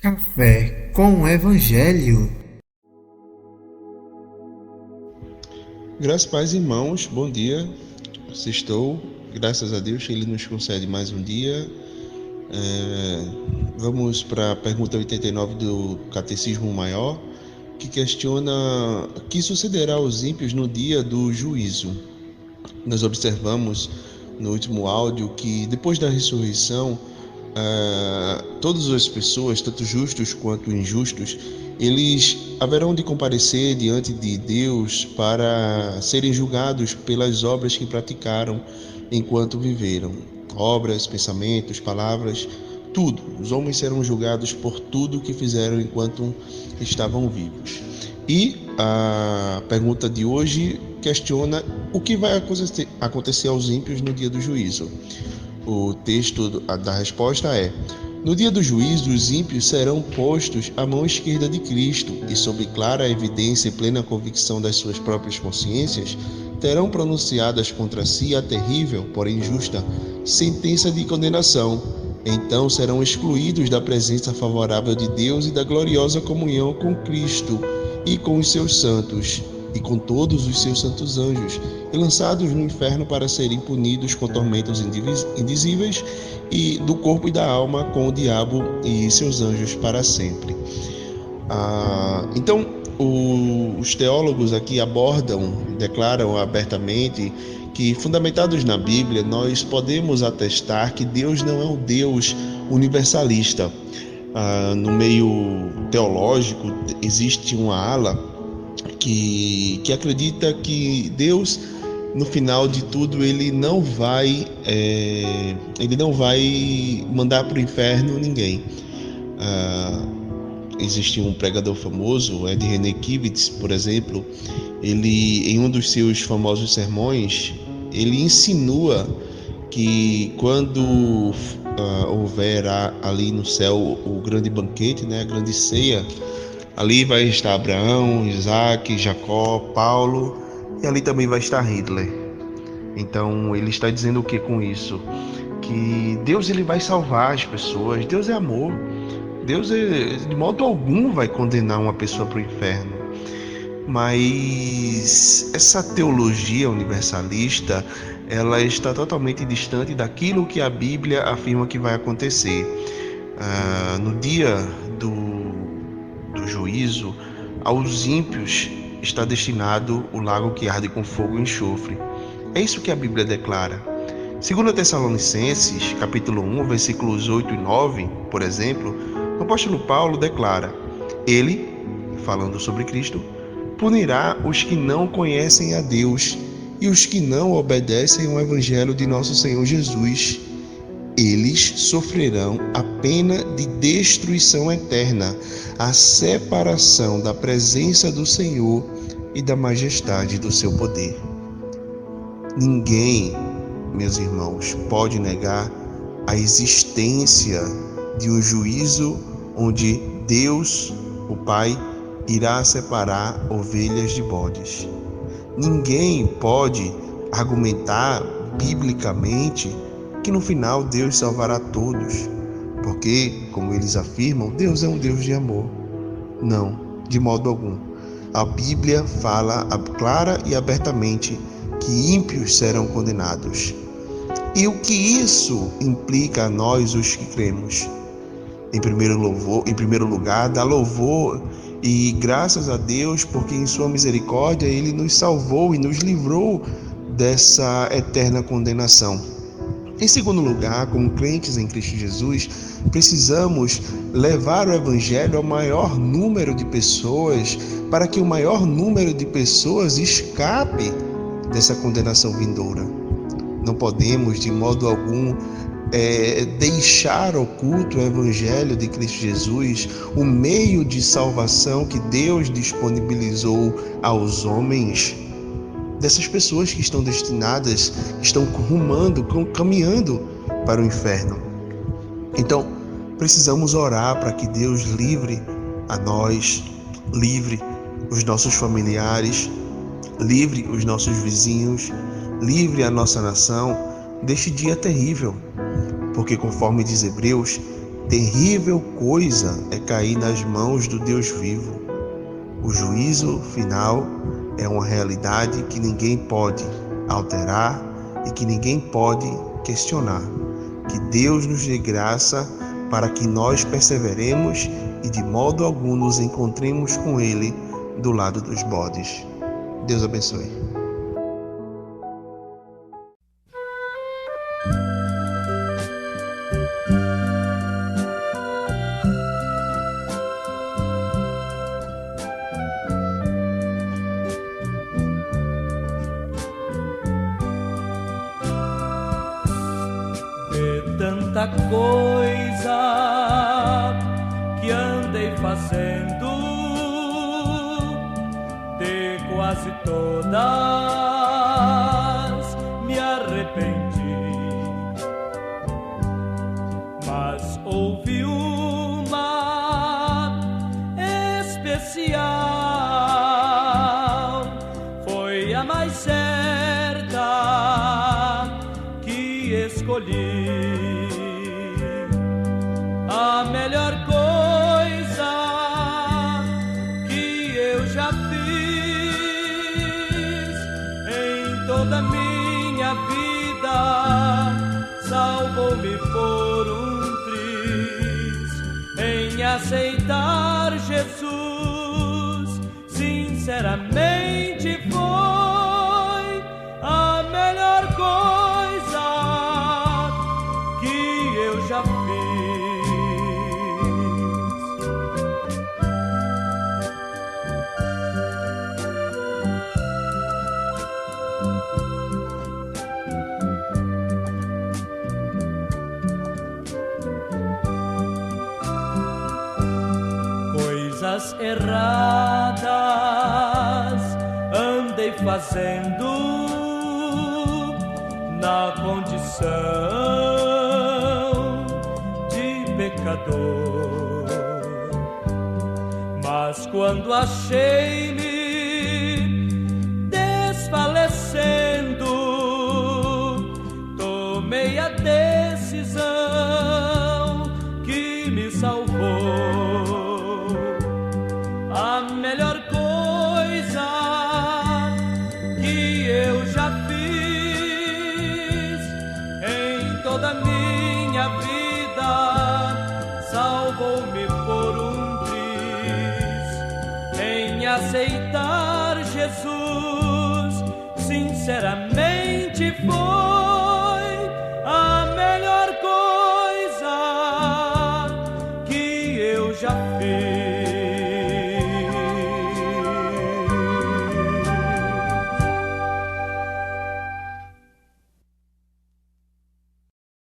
Café com o Evangelho. Graças a paz, irmãos, bom dia. Sextou, graças a Deus que Ele nos concede mais um dia. Vamos para a pergunta 89 do Catecismo Maior, que questiona o que sucederá aos ímpios no dia do juízo. Nós observamos no último áudio que depois da ressurreição, todas as pessoas, tanto justos quanto injustos, eles haverão de comparecer diante de Deus para serem julgados pelas obras que praticaram enquanto viveram. Obras, pensamentos, palavras, tudo. Os homens serão julgados por tudo que fizeram enquanto estavam vivos. E a pergunta de hoje questiona o que vai acontecer aos ímpios no dia do juízo. O texto da resposta é: no dia do juízo, os ímpios serão postos à mão esquerda de Cristo e, sob clara evidência e plena convicção das suas próprias consciências, terão pronunciadas contra si a terrível, porém justa, sentença de condenação. Então serão excluídos da presença favorável de Deus e da gloriosa comunhão com Cristo e com os seus santos, e com todos os seus santos anjos, e lançados no inferno para serem punidos com tormentos indizíveis e do corpo e da alma com o diabo e seus anjos para sempre. Então, os teólogos aqui declaram abertamente que, fundamentados na Bíblia, nós podemos atestar que Deus não é um Deus universalista. No meio teológico existe uma ala que acredita que Deus, no final de tudo, ele não vai mandar para o inferno ninguém. Existe um pregador famoso, Ed René-Kivitz, por exemplo. Ele, em um dos seus famosos sermões, ele insinua que quando houver ali no céu o grande banquete, a grande ceia, ali vai estar Abraão, Isaac, Jacó, Paulo, e ali também vai estar Hitler. Então ele está dizendo o que com isso? Que Deus ele vai salvar as pessoas. Deus é amor. Deus de modo algum vai condenar uma pessoa para o inferno. Mas essa teologia universalista, ela está totalmente distante daquilo que a Bíblia afirma que vai acontecer. No dia do juízo, aos ímpios está destinado o lago que arde com fogo e enxofre. É isso que a Bíblia declara. Segundo Tessalonicenses, capítulo 1, versículos 8 e 9, por exemplo, o apóstolo Paulo declara: Ele, falando sobre Cristo, punirá os que não conhecem a Deus e os que não obedecem ao Evangelho de nosso Senhor Jesus. Eles sofrerão a pena de destruição eterna, a separação da presença do Senhor e da majestade do seu poder. Ninguém, meus irmãos, pode negar a existência de um juízo onde Deus, o Pai, irá separar ovelhas de bodes. Ninguém pode argumentar biblicamente que no final Deus salvará todos, porque, como eles afirmam, Deus é um Deus de amor. Não, de modo algum. A Bíblia fala clara e abertamente que ímpios serão condenados. E o que isso implica a nós, os que cremos? Em primeiro lugar, dá louvor e graças a Deus, porque em sua misericórdia Ele nos salvou e nos livrou dessa eterna condenação. Em segundo lugar, como crentes em Cristo Jesus, precisamos levar o Evangelho ao maior número de pessoas, para que o maior número de pessoas escape dessa condenação vindoura. Não podemos, de modo algum, deixar oculto o Evangelho de Cristo Jesus, o meio de salvação que Deus disponibilizou aos homens, dessas pessoas que estão destinadas, que estão caminhando para o inferno. Então, precisamos orar para que Deus livre a nós, livre os nossos familiares, livre os nossos vizinhos, livre a nossa nação deste dia terrível. Porque, conforme diz Hebreus, Terrível coisa é cair nas mãos do Deus vivo. O juízo final é uma realidade que ninguém pode alterar e que ninguém pode questionar. Que Deus nos dê graça para que nós perseveremos e de modo algum nos encontremos com Ele do lado dos bodes. Deus abençoe. Tanta coisa que andei fazendo, de quase todas me arrependi, mas houve uma especial, foi a mais certa que escolhi. A melhor coisa que eu já fiz em toda minha vida, salvou-me por triz em aceitar Jesus. Sinceramente foi a melhor coisa que eu já fiz. Coisas erradas andei fazendo na condição de pecador, mas quando achei-me desfalecendo, tomei a decisão que me salvou. A melhor coisa que eu já fiz em toda minha vida, salvou-me por triz em aceitar Jesus. Sinceramente foi a melhor coisa que eu já fiz.